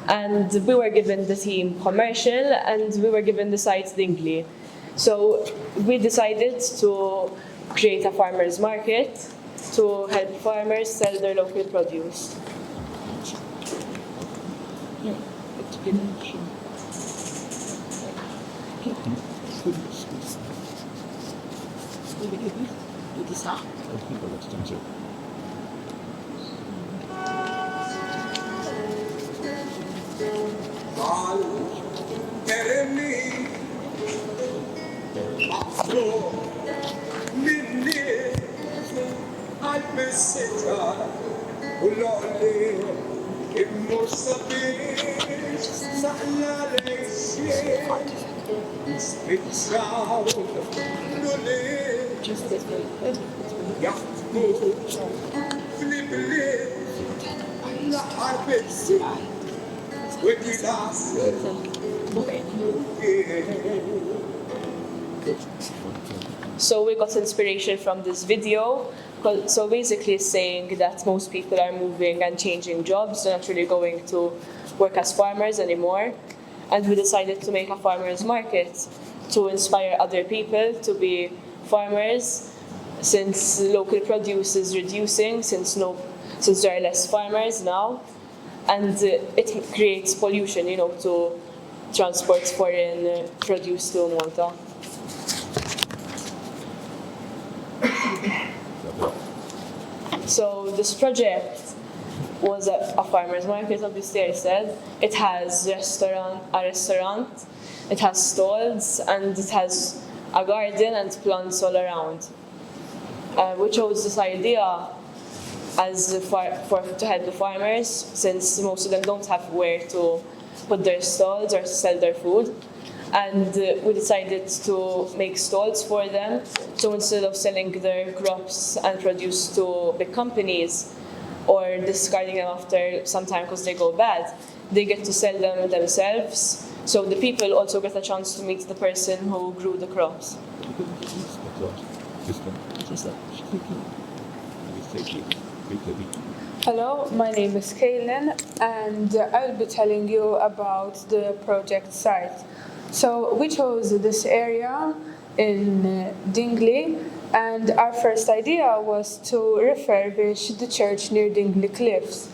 and we were given the team commercial and we were given the site Dingli. So we decided to create a farmers market to help farmers sell their local produce. So we got inspiration from this video. So basically it's saying that most people are moving and changing jobs, they're not really going to work as farmers anymore. And we decided to make a farmers market to inspire other people to be farmers, since local produce is reducing, since there are less farmers now, and it creates pollution, to transport foreign produce to Malta. So this project was a farmers market, obviously I said. It has a restaurant, it has stalls, and it has a garden and plants all around. We chose this idea to help the farmers, since most of them don't have where to put their stalls or to sell their food. And we decided to make stalls for them. So instead of selling their crops and produce to big companies or discarding them after some time because they go bad, they get to sell them themselves. So the people also get a chance to meet the person who grew the crops. Hello, my name is Kaylen, and I'll be telling you about the project site. So we chose this area in Dingli, and our first idea was to refurbish the church near Dingli Cliffs,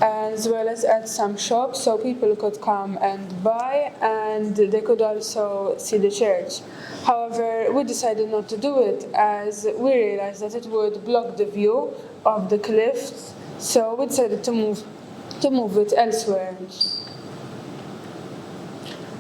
as well as add some shops so people could come and buy, and they could also see the church. However, we decided not to do it as we realized that it would block the view of the cliffs, so we decided to move it elsewhere.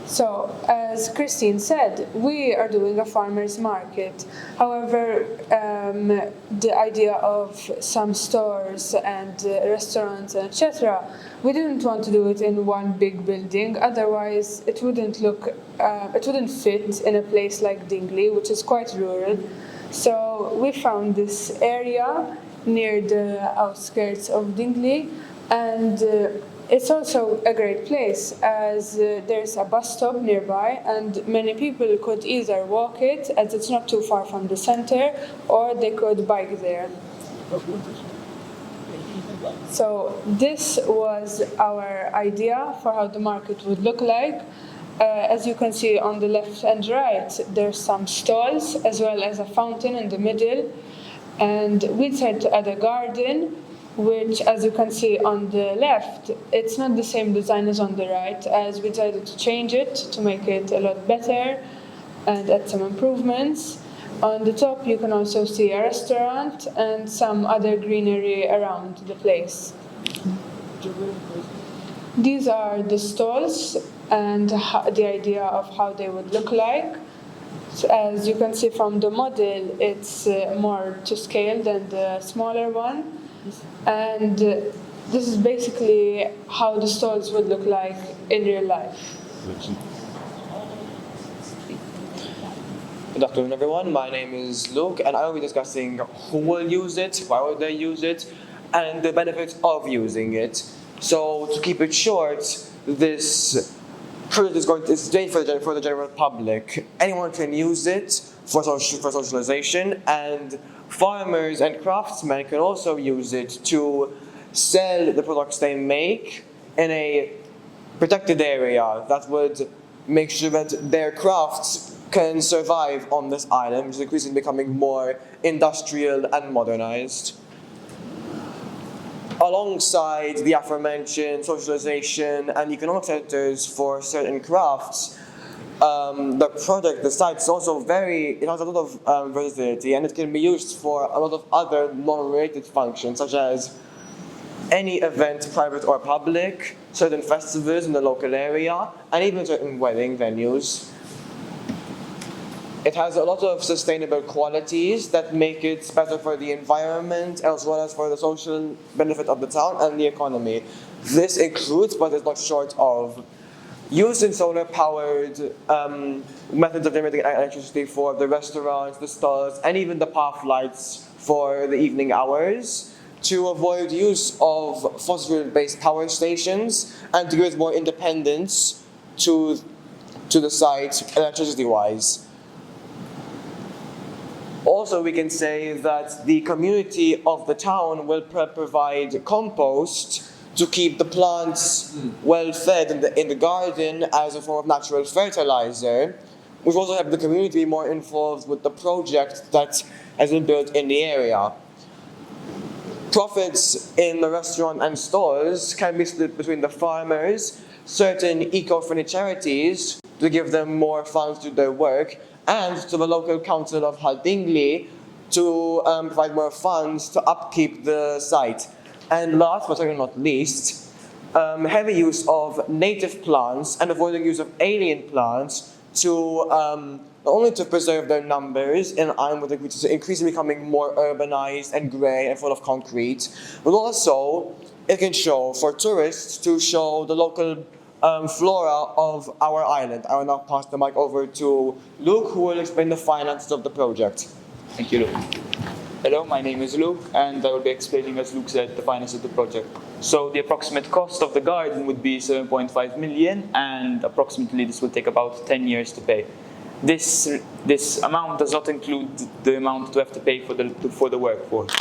So, as Christine said, we are doing a farmers market. However, the idea of some stores and restaurants, etc., we didn't want to do it in one big building. Otherwise, it wouldn't fit in a place like Dingli, which is quite rural. So we found this area near the outskirts of Dingli, and it's also a great place as there's a bus stop nearby, and many people could either walk it as it's not too far from the center, or they could bike there. So this was our idea for how the market would look like. As you can see on the left and right, there's some stalls as well as a fountain in the middle, and we decided to add a garden, which, as you can see on the left, it's not the same design as on the right, as we decided to change it to make it a lot better and add some improvements. On the top, you can also see a restaurant and some other greenery around the place. These are the stalls and the idea of how they would look like. So as you can see from the model, it's more to scale than the smaller one. And this is basically how the stalls would look like in real life. Good afternoon, everyone. My name is Luke, and I will be discussing who will use it, why will they use it, and the benefits of using it. So, to keep it short, this project is made for the general public. Anyone can use it for socialization, and farmers and craftsmen can also use it to sell the products they make in a protected area that would make sure that their crafts can survive on this island, which is increasingly becoming more industrial and modernized. Alongside the aforementioned socialization and economic centers for certain crafts, the site is also it has a lot of versatility, and it can be used for a lot of other non-related functions, such as any event, private or public, certain festivals in the local area, and even certain wedding venues. It has a lot of sustainable qualities that make it better for the environment as well as for the social benefit of the town and the economy. This includes, but is not short of, use in solar-powered methods of generating electricity for the restaurants, the stalls, and even the path lights for the evening hours, to avoid use of fossil-based power stations, and to give more independence to the site electricity-wise. Also, we can say that the community of the town will provide compost to keep the plants well fed in the garden as a form of natural fertilizer, which also help the community be more involved with the project that has been built in the area. Profits in the restaurant and stores can be split between the farmers, certain eco-friendly charities to give them more funds to their work, and to the local council of Dingli to provide more funds to upkeep the site. And last but certainly not least, heavy use of native plants and avoiding use of alien plants to not only to preserve their numbers in line with which is increasingly becoming more urbanized and grey and full of concrete, but also it can show for tourists to show the local flora of our island. I will now pass the mic over to Luke, who will explain the finances of the project. Thank you, Luke. Hello, my name is Luke, and I will be explaining, as Luke said, the finances of the project. So the approximate cost of the garden would be 7.5 million, and approximately this will take about 10 years to pay. This amount does not include the amount to have to pay for the workforce.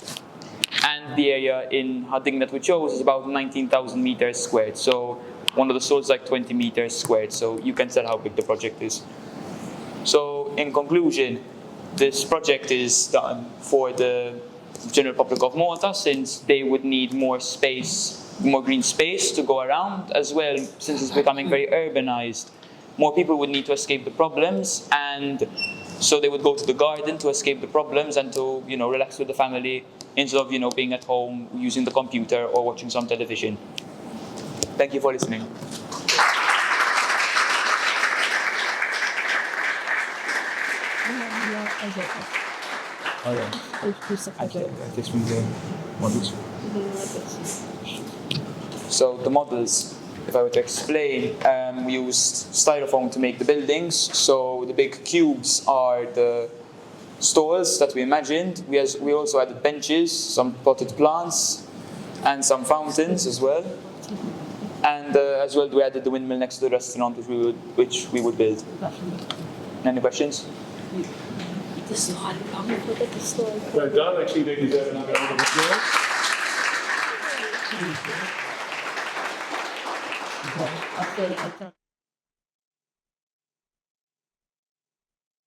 And the area in Dingli that we chose is about 19,000 meters squared. So one of the stalls is like 20 meters squared. So you can tell how big the project is. So in conclusion, this project is done for the general public of Malta, since they would need more space, more green space to go around, as well since it's becoming very urbanized. More people would need to escape the problems, and so they would go to the garden to escape the problems and to, relax with the family instead of, being at home using the computer or watching some television. Thank you for listening. So the models, if I were to explain, we used styrofoam to make the buildings. So the big cubes are the stalls that we imagined. We also added benches, some potted plants, and some fountains as well. And as well, we added the windmill next to the restaurant, which we would build. Any questions? Well done, actually they deserve another round of applause.